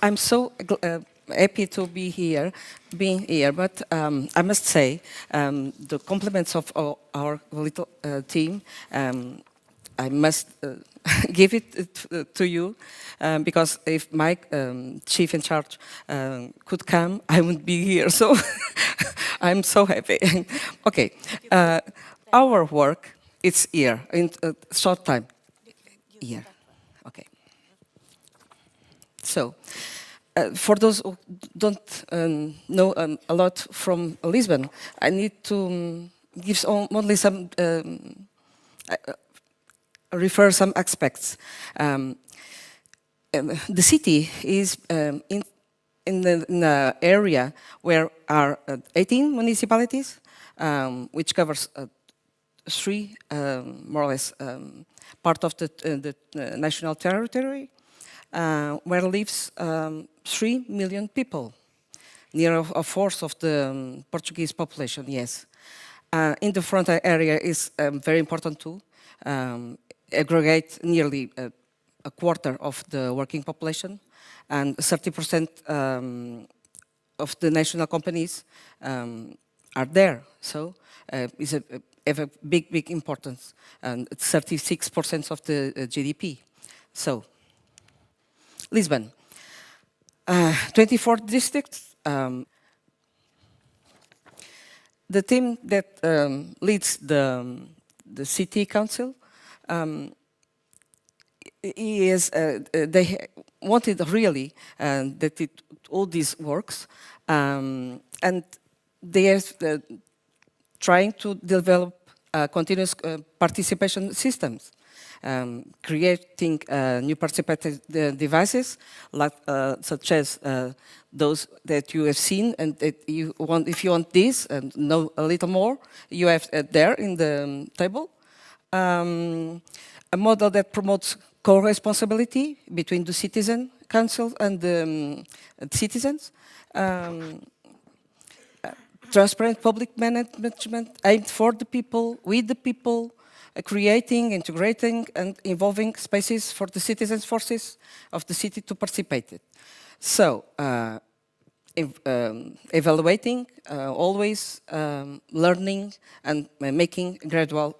I'm so happy to be here, but I must say the compliments of our little team, I must give it to you, because if my chief in charge could come, I wouldn't be here, so I'm so happy. Okay, our work, it's here, in a short time. Here, okay. So, for those who don't know a lot from Lisbon, I need to give only some, refer some aspects. The city is in the area where are 18 municipalities, which covers three, more or less, part of the national territory, where lives 3 million people, near a fourth of the Portuguese population, yes. In the front area is very important too, aggregate nearly a quarter of the working population, and 30% of the national companies are there. So it's have a big importance, and 36% of the GDP. So, Lisbon, 24 districts. The team that leads the city council they wanted really that all this works, and they are trying to develop continuous participation systems. Creating new participative devices, like, such as those that you have seen, and that you want, if you want this and know a little more, you have there in the table. A model that promotes co-responsibility between the citizen council and the citizens. Transparent public management aimed for the people, with the people, creating, integrating, and involving spaces for the citizens' forces of the city to participate in. So, evaluating, always learning, and making gradual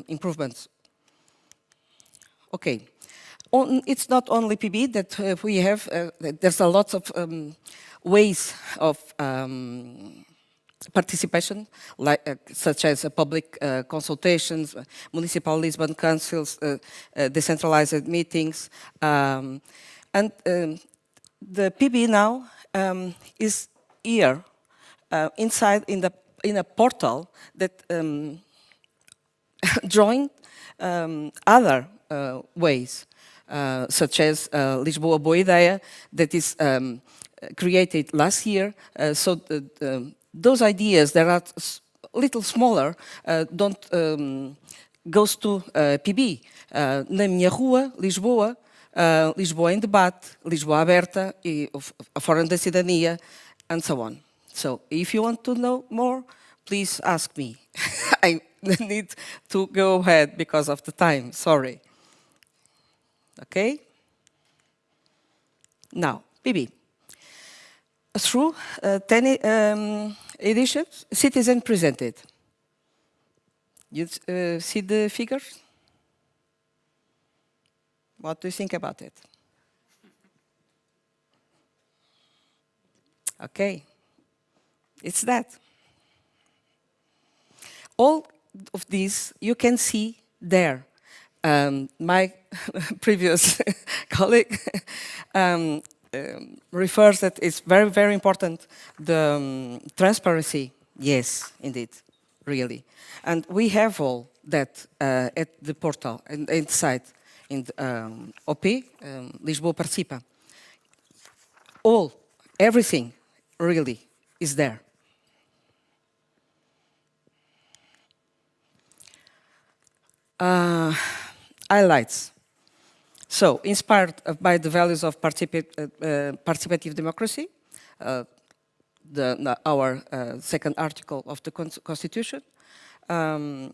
improvements. Okay, it's not only PB that we have, there's a lot of ways of participation, like, such as public consultations, municipal Lisbon councils, decentralized meetings, and the PB now is here inside in a portal that joined other ways, such as Lisboa Boa Ideia, that is created last year. So those ideas that are a little smaller don't goes to PB. Na minha rua, Lisboa, Lisboa em debate, Lisboa aberta, e a Fórum da Cidadania, and so on. So if you want to know more, please ask me. I need to go ahead because of the time, sorry. Okay? Now, PB. Through 10 editions, citizen presented. You see the figures? What do you think about it? Okay, it's that. All of these you can see there. My previous colleague refers that it's very important, the transparency. Yes, indeed, really. And we have all that at the portal and inside in the, OP, Lisboa Participa. Everything really is there. Highlights. So, inspired by the values of participative democracy, our second article of the Constitution, and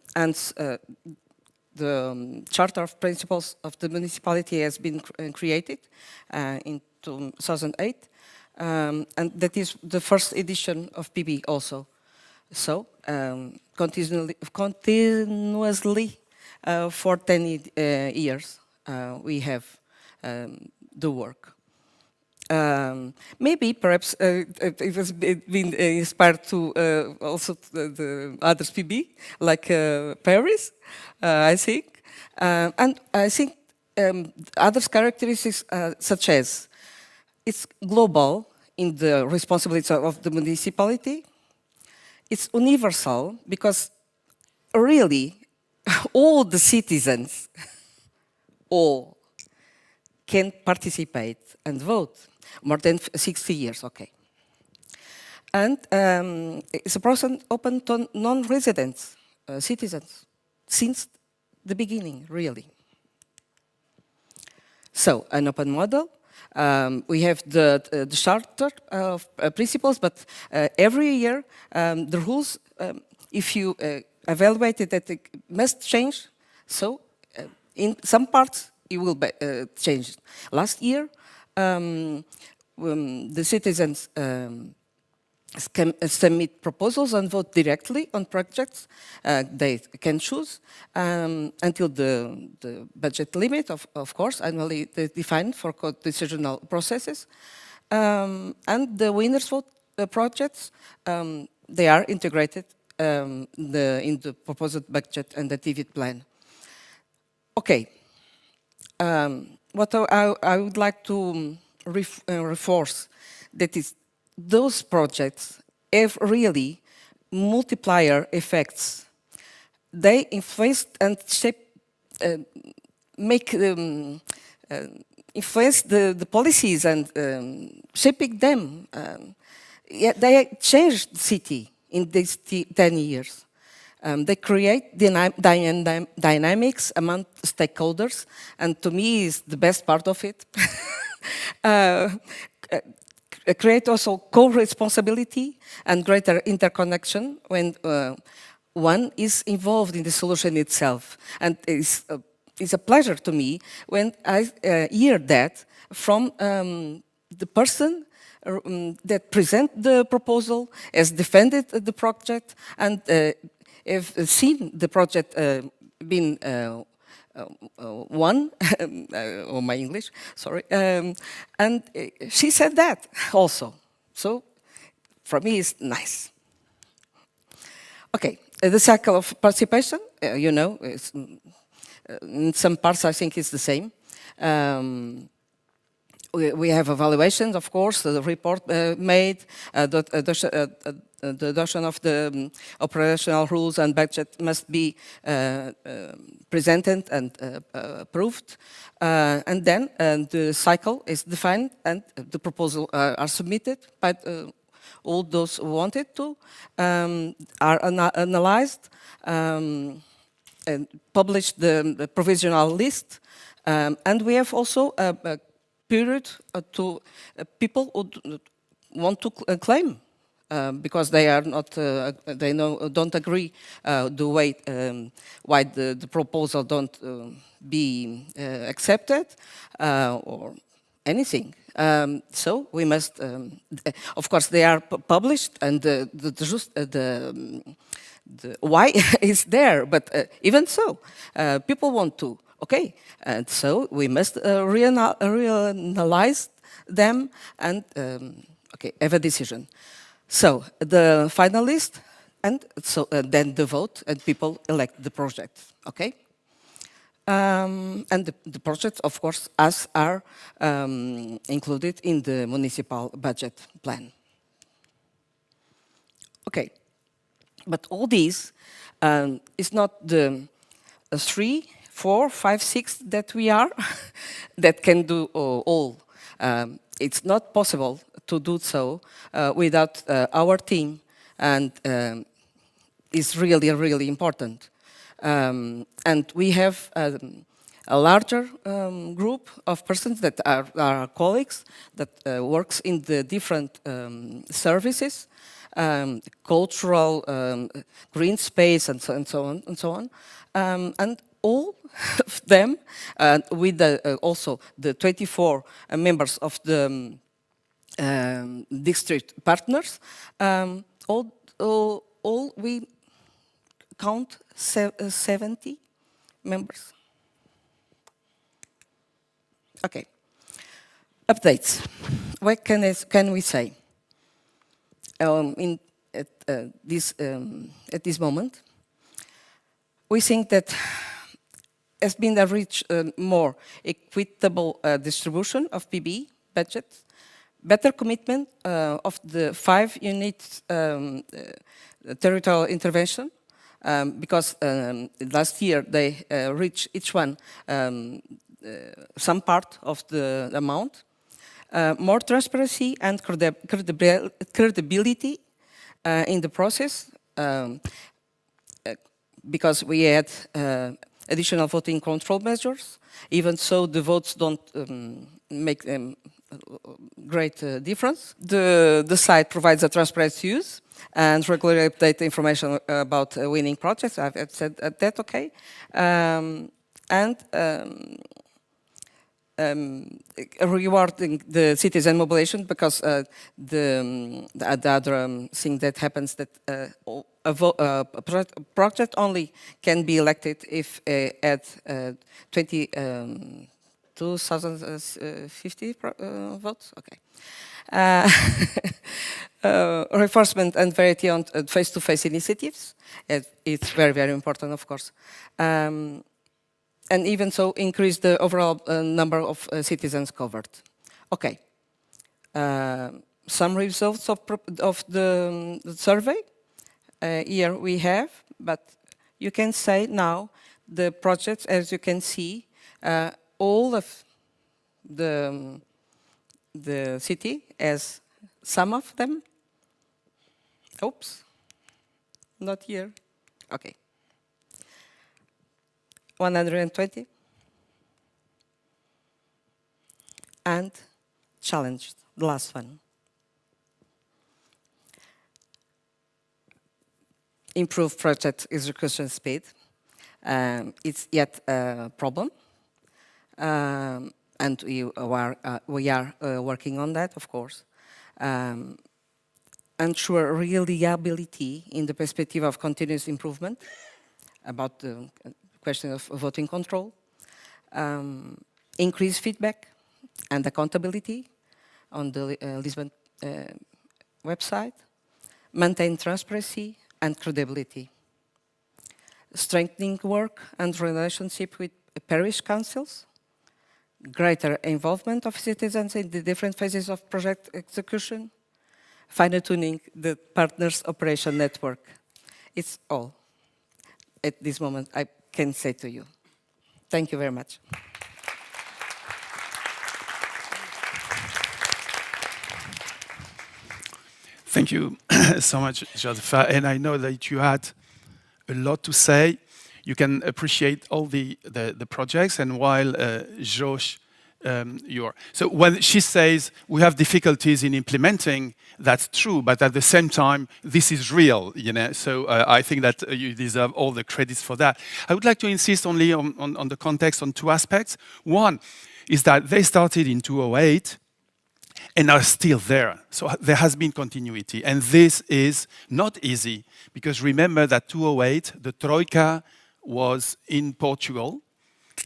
the Charter of Principles of the Municipality has been created in 2008, and that is the first edition of PB also. So continuously for 10 years we have the work. Maybe perhaps it has been inspired to also the others PB, like Paris, I think. And I think other characteristics such as it's global in the responsibilities of the municipality. It's universal because really all the citizens all can participate and vote. More than 60 years, okay. And it's a process open to non-residents, citizens, since the beginning, really. So, an open model. We have the charter of principles, but every year the rules, if you evaluate it, that it must change. So, in some parts, it will be changed. Last year, the citizens can submit proposals and vote directly on projects. They can choose until the budget limit, of course, annually defined for decisional processes. And the winners vote projects, they are integrated in the proposed budget and the TV plan. Okay. What I would like to reinforce that is those projects have really multiplier effects. They influence and shape, influence the policies and shaping them. They changed the city in these 10 years. They create dynamics among stakeholders, and to me is the best part of it. Create also co-responsibility and greater interconnection when one is involved in the solution itself. And it's a pleasure to me when I hear that from the person that present the proposal, has defended the project, and have seen the project being won, or my English, sorry, and she said that also. So for me, it's nice. Okay, the cycle of participation, you know, it's, in some parts I think it's the same. We have evaluations, of course, the report made, the adoption of the operational rules and budget must be presented and approved. And then the cycle is defined and the proposals are submitted by all those who wanted to, are analyzed, and publish the provisional list. And we have also a period to people who want to claim because they are not, they don't agree the way why the proposal don't be accepted or anything. So we must, of course, they are published, and the why is there. But even so, people want to. Okay, and so we must reanalyze them and okay, have a decision. So the finalist, and so then the vote, and people elect the project. Okay, and the projects, of course, as are included in the municipal budget plan. Okay, but all these is not the 3, 4, 5, 6 that we are that can do all. It's not possible to do so without our team, and it's really, really important. And we have a larger group of persons that are our colleagues that works in the different services, cultural, green space, and so on, and so on. And all of them, with also the 24 members of the district partners, all we count 70 members. Okay. Updates. What can we say? At this moment, we think that has been a rich, more equitable distribution of PB budgets, better commitment of the 5 units territorial intervention, because last year they reached each one some part of the amount. More transparency and credibility in the process, because we had additional voting control measures. Even so, the votes don't make great difference. The site provides a transparent use and regularly update information about winning projects. I've said that, okay. Rewarding the citizen mobilization, because the other thing that happens that a project only can be elected if at 2,050 votes. Okay. Reinforcement and variety on face-to-face initiatives. It's very, very important, of course. And even so, increase the overall number of citizens covered. Okay. Some results of the survey. Here we have, but you can say now the projects, as you can see, all of the city as some of them. Oops, not here. Okay. 120. And challenged, the last one. Improve project execution speed. It's yet a problem. And we are working on that, of course. Ensure reliability in the perspective of continuous improvement about the question of voting control. Increase feedback and accountability on the Lisbon website. Maintain transparency and credibility. Strengthening work and relationship with parish councils. Greater involvement of citizens in the different phases of project execution. Fine-tuning the partners' operation network. It's all at this moment I can say to you. Thank you very much. Thank you so much, Josefa. And I know that you had a lot to say. You can appreciate all the projects, and while Josh, so when she says we have difficulties in implementing, that's true, but at the same time, this is real, you know. So I think that you deserve all the credits for that. I would like to insist only on the context on 2 aspects. One is that they started in 2008 and are still there. So there has been continuity, and this is not easy, because remember that 2008, the Troika was in Portugal,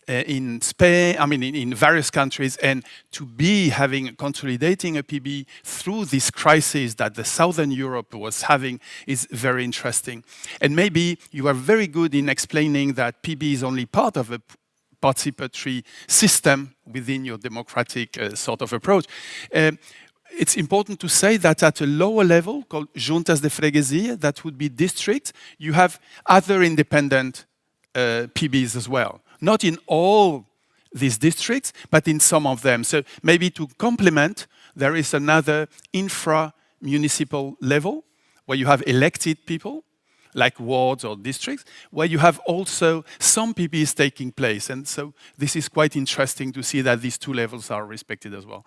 in Spain, I mean, in various countries, and to be consolidating a PB through this crisis that the Southern Europe was having is very interesting. And maybe you are very good in explaining that PB is only part of a participatory system within your democratic sort of approach. It's important to say that at a lower level, called juntas de freguesia, that would be districts, you have other independent PBs as well. Not in all these districts, but in some of them. So maybe to complement, there is another infra-municipal level where you have elected people, like wards or districts, where you have also some PBs taking place. And so this is quite interesting to see that these 2 levels are respected as well.